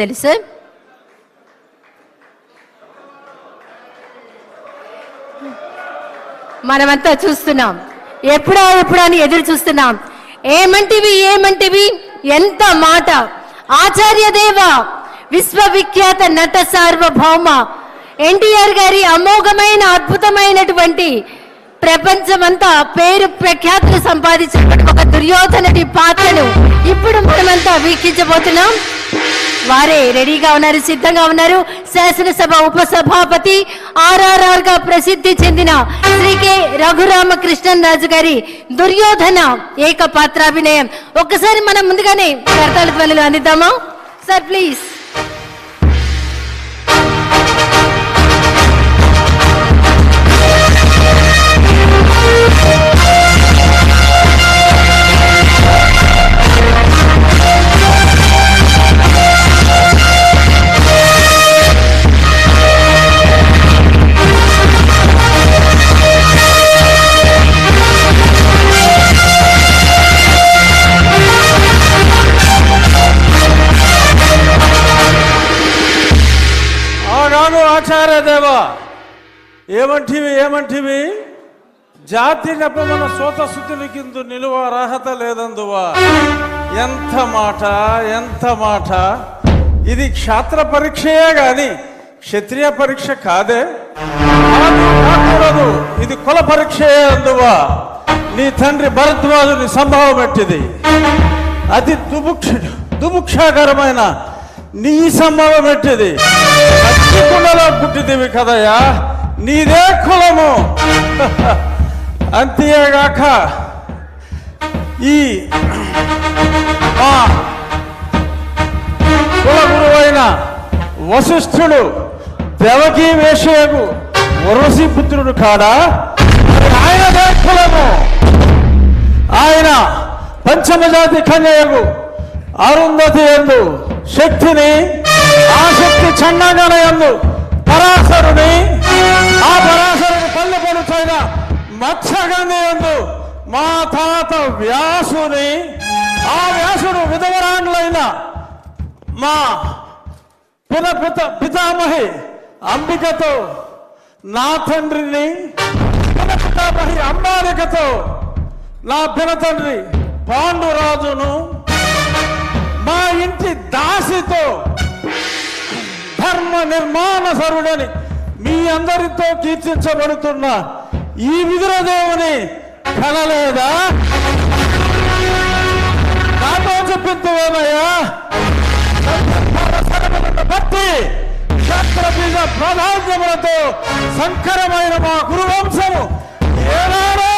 తెలుసు. మనమంతా చూస్తున్నాం, ఎప్పుడా అని ఎదురు చూస్తున్నాం. ఏమంటివి ఎంత మాట. ఆచార్య దేవ విశ్వవిఖ్యాత నట సార్వభౌమ ఎన్టీఆర్ గారి అమోఘమైన అద్భుతమైనటువంటి ప్రపంచమంతా పేరు ప్రఖ్యాతులు సంపాదించినటువంటి ఒక దుర్యోధనుడి పాత్రను ఇప్పుడు మనమంతా వీక్షించబోతున్నాం. వారే రెడీగా ఉన్నారు, సిద్ధంగా ఉన్నారు. శాసనసభ ఉపసభాపతి RRR గా ప్రసిద్ధి చెందిన శ్రీ కె రఘురామకృష్ణన్ రాజు గారి దుర్యోధన ఏకపాత్రాభినయం. ఒక్కసారి మనం ముందుగానే కర్తాళ ధ్వనులు అందిద్దామా సార్, ప్లీజ్. ఆచార్య దేవ ఏమంటివి జాతి నెపమన సోత శుద్ధునికిందు నిలువ అర్హత లేదందువా. ఎంత మాట. ఇది క్షాత్ర పరీక్షయే గాని క్షత్రియ పరీక్ష కాదే, కాకూడదు. ఇది కుల పరీక్షయే అందువా. నీ తండ్రి భరద్వాజుని సంభవం ఎట్టిది. అతి దుముక్షాకరమైన నీ సంభవం ఎట్టిది. కుండలో పుట్టిదివి కదయ్యా, నీదే కులము. అంతేగాక ఈ మా కుల గురువైన వశిష్ఠుడు దేవకీ వేషయకు వరసి పుత్రుడు కాడా, ఆయనదే కులము. ఆయన పంచమజాతి కన్యకు అరుంధతి యందు శక్తిని, ఆ శక్తి చండాగణ యందు పరాశరుని, ఆ పరాశరుని పల్లె పడుతైన మత్స్యగంధి యందు మా తాత వ్యాసుని, ఆ వ్యాసుడు విధవరాండ్లైన మా పితామహి అంబికతో నా తండ్రిని, పితామహి అంబాలికతో నా పినతండ్రి పాండురాజును, మా ఇంటి దాసితో ధర్మ నిర్మాణ సరుడని మీ అందరితో కీర్తించబడుతున్న ఈ విదురదేవుని కనలేదా? నాతో చెప్పిందేమయ్యా. బట్టి క్షత్రబీజ ప్రాధాన్యములతో సంకరమైన మా గురువంశము ఏనాడో